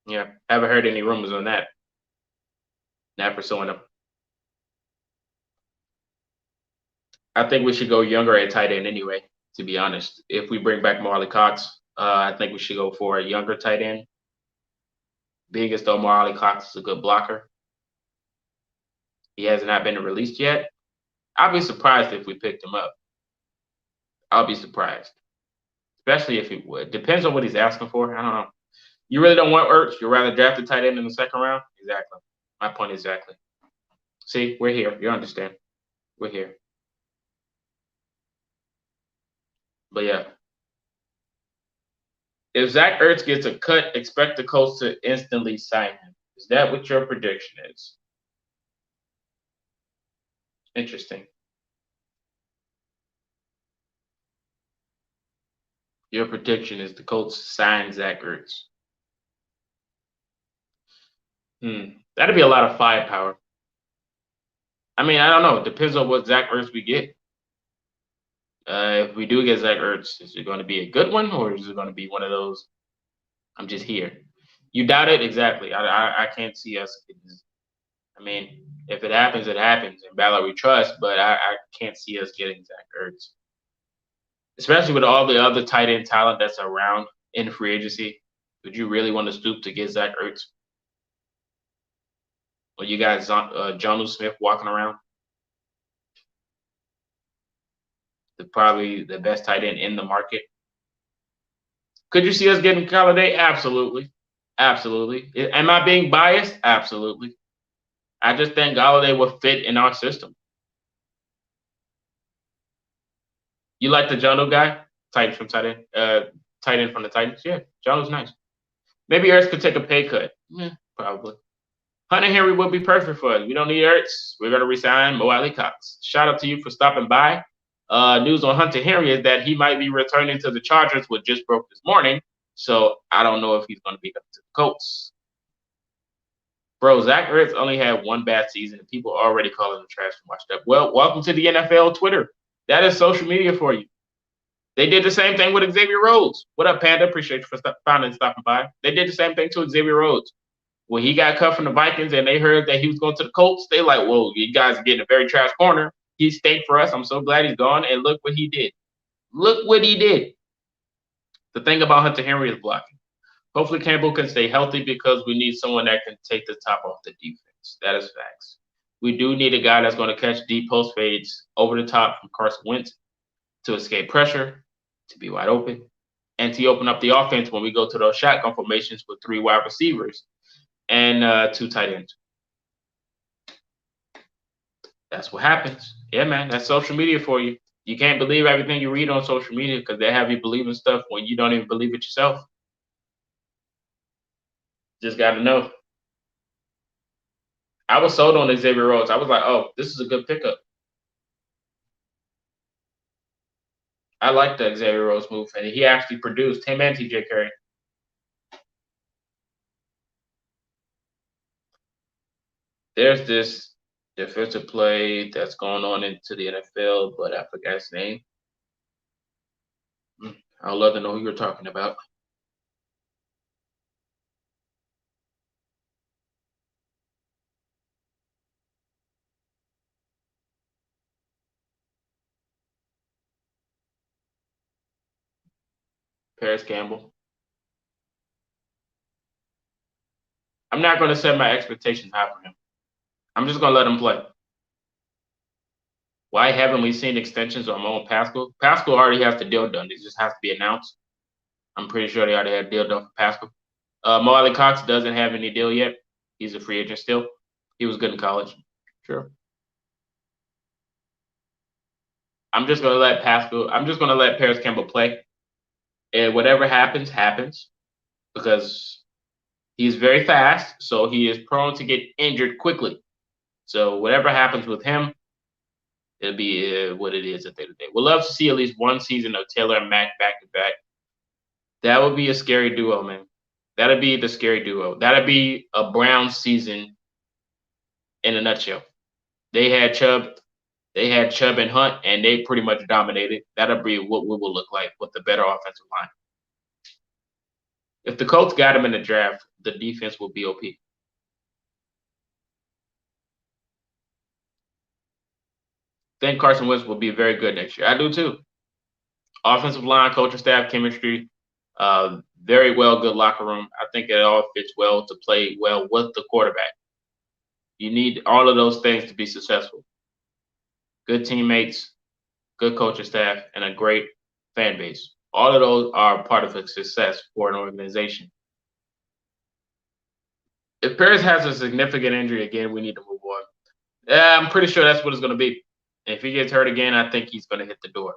Yeah, haven't heard any rumors on that. Not pursuing him. I think we should go younger at tight end anyway, to be honest. If we bring back Marley Cox, I think we should go for a younger tight end. Being as though Marley Cox is a good blocker. He has not been released yet. I'll be surprised if we picked him up. I'll be surprised. Especially if he would. Depends on what he's asking for. I don't know. You really don't want Ertz? You'd rather draft a tight end in the second round? Exactly. My point exactly. See, we're here. You understand. We're here. But yeah. If Zach Ertz gets a cut, expect the Colts to instantly sign him. Is that what your prediction is? Interesting. Your prediction is the Colts sign Zach Ertz. That'd be a lot of firepower. I mean, I don't know. It depends on what Zach Ertz we get. If we do get Zach Ertz, is it going to be a good one, or is it going to be one of those? I'm just here. You doubt it? Exactly. I can't see us. I mean, if it happens, it happens. In Ballard, we trust, but I can't see us getting Zach Ertz, especially with all the other tight end talent that's around in free agency. Would you really want to stoop to get Zach Ertz? Or you got Jonnu Smith walking around? Probably the best tight end in the market. Could you see us getting Galladay? Absolutely. Absolutely. Am I being biased? Absolutely. I just think Galladay will fit in our system. You like the Jonnu guy? Tight end from the Titans? Yeah, Jonnu's nice. Maybe Ertz could take a pay cut. Yeah, probably. Hunter Henry would be perfect for us. We don't need Ertz. We're going to resign Mo Alley Cox. Shout out to you for stopping by. News on Hunter Henry is that he might be returning to the Chargers, which just broke this morning. So I don't know if he's going to be up to the Colts. Bro, Zach Ertz only had one bad season, and people are already calling him trash and washed up. Well, welcome to the NFL Twitter. That is social media for you. They did the same thing with Xavier Rhodes. What up, Panda? Appreciate you for stopping by. They did the same thing to Xavier Rhodes. When he got cut from the Vikings and they heard that he was going to the Colts, they like, whoa, you guys are getting a very trash corner. He stayed for us. I'm so glad he's gone. And look what he did. Look what he did. The thing about Hunter Henry is blocking. Hopefully Campbell can stay healthy because we need someone that can take the top off the defense. That is facts. We do need a guy that's going to catch deep post fades over the top from Carson Wentz to escape pressure, to be wide open, and to open up the offense when we go to those shotgun formations with 3 wide receivers and 2 tight ends. That's what happens. Yeah, man, that's social media for you. You can't believe everything you read on social media because they have you believing stuff when you don't even believe it yourself. Just got to know. I was sold on Xavier Rhodes. I was like, oh, this is a good pickup. I like the Xavier Rhodes move, and he actually produced him and TJ Curry. There's this defensive play that's going on into the NFL, but I forgot his name. I'd love to know who you're talking about. Paris Campbell. I'm not going to set my expectations high for him. I'm just going to let him play. Why haven't we seen extensions on Mo and Pascal? Pascal already has the deal done. It just has to be announced. I'm pretty sure they already had a deal done for Pascal. Mo Alley-Cox doesn't have any deal yet. He's a free agent still. He was good in college. Sure. I'm just going to let Paris Campbell play. And whatever happens, happens. Because he's very fast, so he is prone to get injured quickly. So whatever happens with him, it'll be what it is at the end of the day. We'd love to see at least one season of Taylor and Mack back to back. That would be a scary duo, man. That'd be the scary duo. That'd be a Browns season in a nutshell. They had Chubb and Hunt, and they pretty much dominated. That'll be what we will look like with the better offensive line. If the Colts got him in the draft, the defense will be OP. I think Carson Wentz will be very good next year. I do too. Offensive line, coaching staff, chemistry, very well, good locker room. I think it all fits well to play well with the quarterback. You need all of those things to be successful. Good teammates, good coaching staff, and a great fan base. All of those are part of a success for an organization. If Paris has a significant injury again, we need to move on. I'm pretty sure that's what it's going to be. If he gets hurt again, I think he's going to hit the door.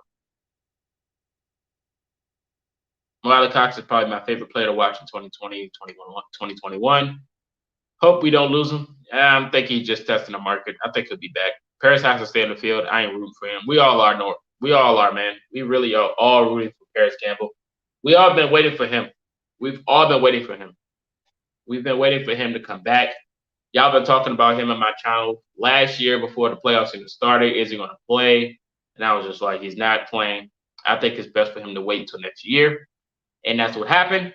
Mo Cox is probably my favorite player to watch in 2020, 2021. Hope we don't lose him. I think he's just testing the market. I think he'll be back. Paris has to stay in the field. I ain't rooting for him. We all are, We all are, man. We really are all rooting for Paris Campbell. We all been waiting for him. We've all been waiting for him. We've been waiting for him to come back. Y'all been talking about him on my channel last year before the playoffs even started. Is he going to play? And I was just like, he's not playing. I think it's best for him to wait until next year. And that's what happened.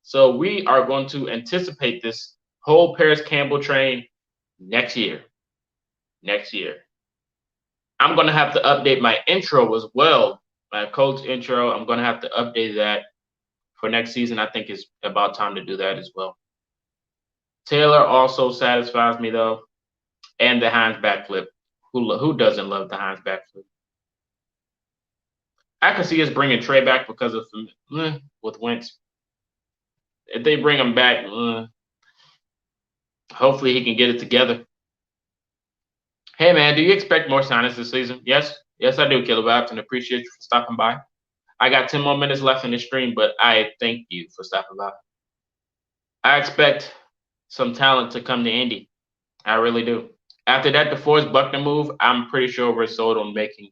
So we are going to anticipate this whole Paris Campbell train next year. Next year. I'm going to have to update my intro as well. My Colts intro, I'm going to have to update that for next season. I think it's about time to do that as well. Taylor also satisfies me, though. And the Hines backflip. Who doesn't love the Hines backflip? I can see us bringing Trey back because of with Wentz. If they bring him back, hopefully he can get it together. Hey, man, do you expect more signings this season? Yes. Yes, I do, Kilobabs, and appreciate you for stopping by. I got 10 more minutes left in the stream, but I thank you for stopping by. I expect some talent to come to Indy. I really do. After that DeForest Buckner move, I'm pretty sure we're sold on making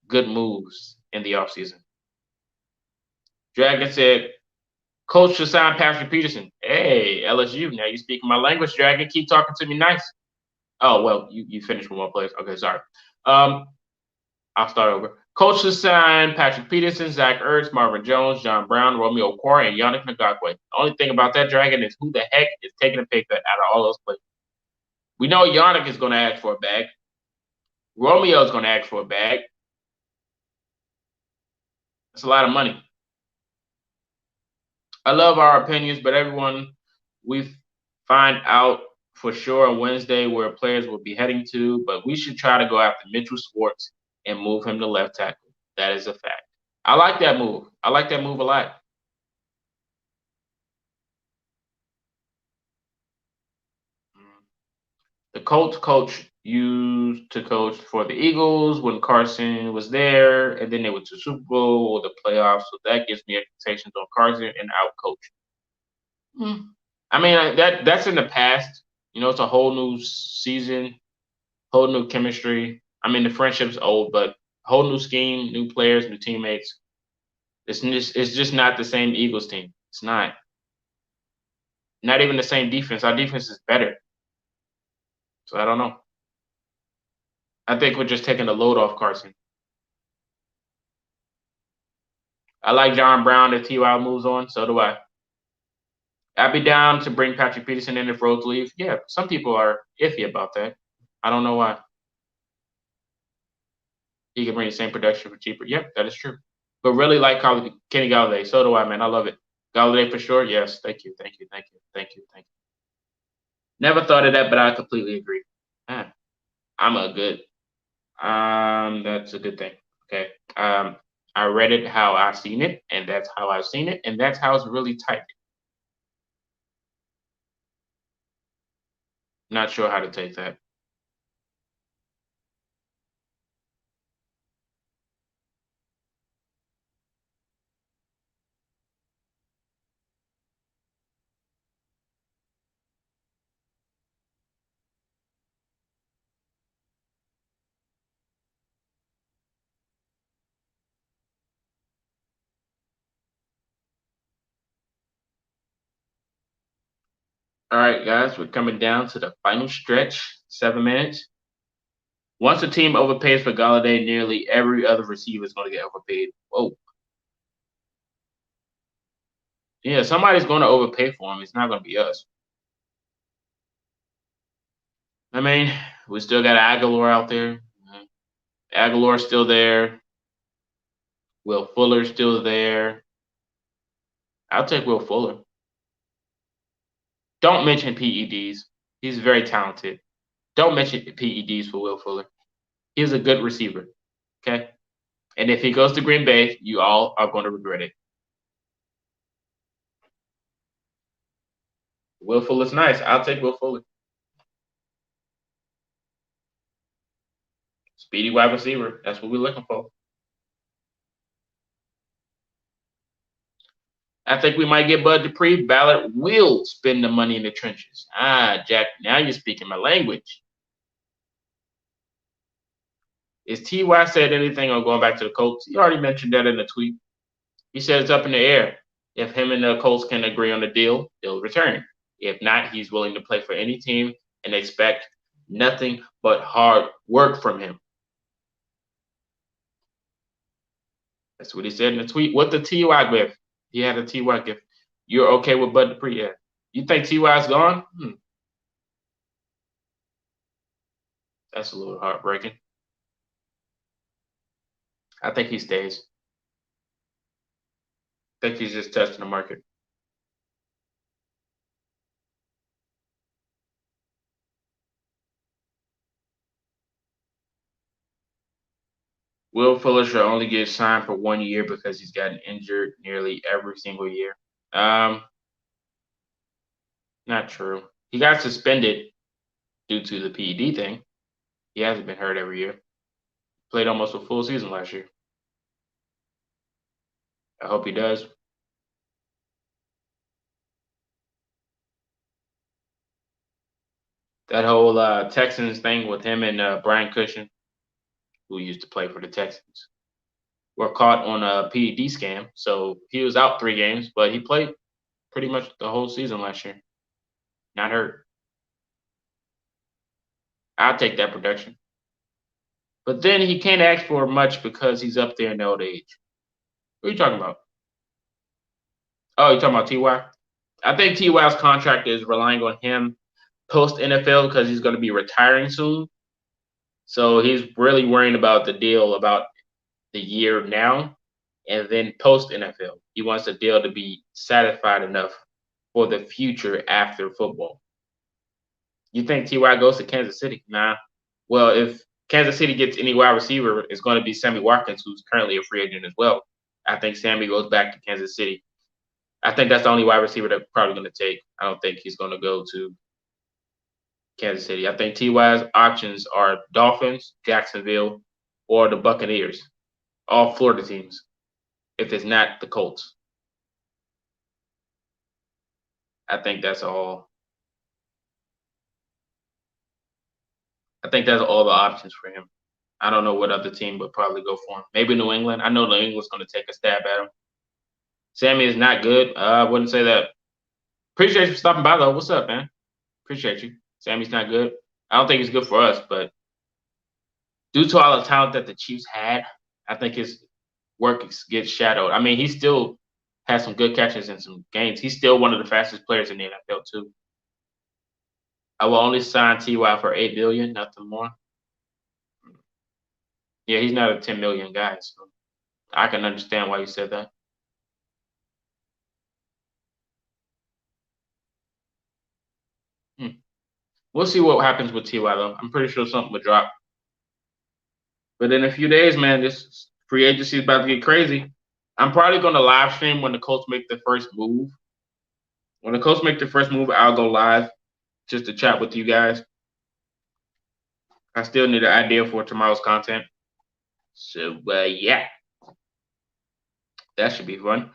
good moves in the offseason. Dragon said, Coach should sign Patrick Peterson. Hey, LSU, now you speaking my language, Dragon. Keep talking to me nice. Oh, well, you finished with more players. Okay, sorry. I'll start over. Colts to sign Patrick Peterson, Zach Ertz, Marvin Jones, John Brown, Romeo Okwara, and Yannick Ngakoue. The only thing about that dragon is who the heck is taking a pay cut out of all those players. We know Yannick is going to ask for a bag. Romeo is going to ask for a bag. That's a lot of money. I love our opinions, but everyone, we find out for sure on Wednesday where players will be heading to, but we should try to go after Mitchell Schwartz and move him to left tackle. That is a fact. I like that move. I like that move a lot. The Colts coach used to coach for the Eagles when Carson was there, and then they went to Super Bowl or the playoffs. So that gives me expectations on Carson and out coach. I mean that's in the past. You know, it's a whole new season, whole new chemistry. I mean the friendship's old, but whole new scheme, new players, new teammates. It's just not the same Eagles team. It's not. Not even the same defense. Our defense is better. So I don't know. I think we're just taking the load off Carson. I like John Brown if T.Y. moves on. So do I. I'd be down to bring Patrick Peterson in if Rhodes leaves. Yeah, some people are iffy about that. I don't know why. He can bring the same production for cheaper. Yep, that is true. But really like Kenny Galladay. So do I, man. I love it. Galladay for sure. Yes. Thank you. Thank you. Thank you. Thank you. Thank you. Never thought of that, but I completely agree. Man, I'm a good. That's a good thing. Okay. I read it how I seen it, and that's how I've seen it, and that's how it's really typed. Not sure how to take that. All right, guys, we're coming down to the final stretch. 7 minutes. Once a team overpays for Galladay, nearly every other receiver is going to get overpaid. Whoa. Yeah, somebody's going to overpay for him. It's not going to be us. I mean, we still got Aguilar out there. Aguilar's still there. Will Fuller's still there. I'll take Will Fuller. Don't mention PEDs. He's very talented. Don't mention PEDs for Will Fuller. He's a good receiver. Okay? And if he goes to Green Bay, you all are going to regret it. Will Fuller's nice. I'll take Will Fuller. Speedy wide receiver. That's what we're looking for. I think we might get Bud Dupree. Ballard will spend the money in the trenches. Jack, now you're speaking my language. Is T.Y. said anything on going back to the Colts? He already mentioned that in the tweet. He said it's up in the air. If him and the Colts can agree on a deal, he'll return. If not, he's willing to play for any team and expect nothing but hard work from him. That's what he said in the tweet. What the T.Y. gift? He had a T.Y. gift. You're okay with Bud Dupree? Yeah. You think T.Y.'s gone? That's a little heartbreaking. I think he stays. I think he's just testing the market. Will Fuller should only get signed for 1 year because he's gotten injured nearly every single year. Not true. He got suspended due to the PED thing. He hasn't been hurt every year. Played almost a full season last year. I hope he does. That whole Texans thing with him and Brian Cushing, who used to play for the Texans, were caught on a PED scam. So he was out 3 games, but he played pretty much the whole season last year. Not hurt. I'll take that production. But then he can't ask for much because he's up there in old age. What are you talking about? Oh, you're talking about Ty? I think Ty's contract is relying on him post NFL because he's going to be retiring soon. So he's really worrying about the deal about the year now and then post NFL. He wants the deal to be satisfied enough for the future after football. You think Ty goes to Kansas City? Nah. Well, if Kansas City gets any wide receiver, it's going to be Sammy Watkins, who's currently a free agent as well. I think Sammy goes back to Kansas City. I think that's the only wide receiver they're probably going to take. I don't think he's going to go to Kansas City. I think Ty's options are Dolphins, Jacksonville, or the Buccaneers, all Florida teams, if it's not the Colts. I think that's all. I think that's all the options for him. I don't know what other team would probably go for him. Maybe New England. I know New England's going to take a stab at him. Sammy is not good. I wouldn't say that. Appreciate you for stopping by, though. What's up, man? Appreciate you. Sammy's not good. I don't think he's good for us, but due to all the talent that the Chiefs had, I think his work gets shadowed. I mean, he still has some good catches in some games. He's still one of the fastest players in the NFL, too. I will only sign Ty for $8 billion, nothing more. Yeah, he's not a 10 million guy, so I can understand why you said that. We'll see what happens with Ty though. I'm pretty sure something will drop. But in a few days, man, this free agency is about to get crazy. I'm probably going to live stream when the Colts make the first move. When the Colts make the first move, I'll go live just to chat with you guys. I still need an idea for tomorrow's content. So yeah, that should be fun.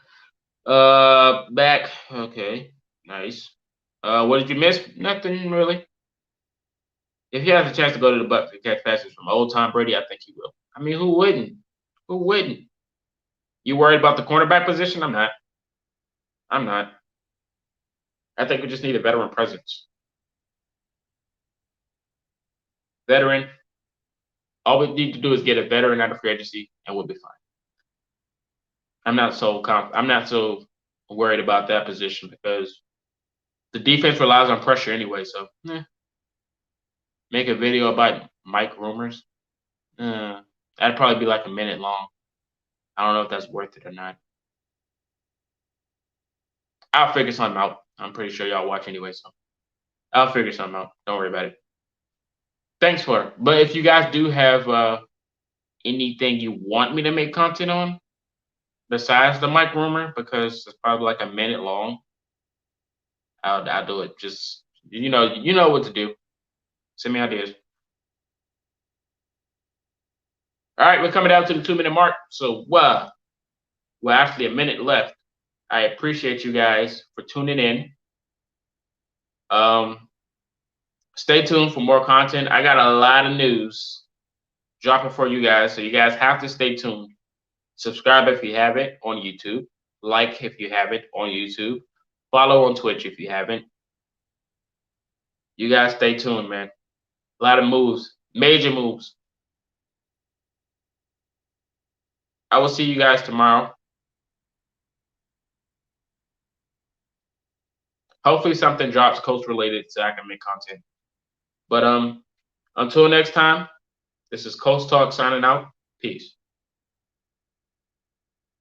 Back. Okay, nice. What did you miss? Nothing really. If he has a chance to go to the Bucs and catch passes from old Tom Brady, I think he will. I mean, who wouldn't? Who wouldn't? You worried about the cornerback position? I'm not. I'm not. I think we just need a veteran presence. Veteran. All we need to do is get a veteran out of free agency, and we'll be fine. I'm not so worried about that position because the defense relies on pressure anyway. So, make a video about Mike rumors. That'd probably be like a minute long. I don't know if that's worth it or not. I'll figure something out. I'm pretty sure y'all watch anyway, so I'll figure something out. Don't worry about it. Thanks for it. But if you guys do have anything you want me to make content on besides the Mike rumor, because it's probably like a minute long, I'll do it. Just you know what to do. Send me ideas. All right, we're coming down to the 2-minute mark. So well, actually a minute left. I appreciate you guys for tuning in. Stay tuned for more content. I got a lot of news dropping for you guys, so you guys have to stay tuned. Subscribe if you haven't on YouTube. Like if you haven't on YouTube. Follow on Twitch if you haven't. You guys stay tuned, man. A lot of moves, major moves. I will see you guys tomorrow. Hopefully something drops Colts related so I can make content. But until next time, this is Colts Talk signing out. Peace.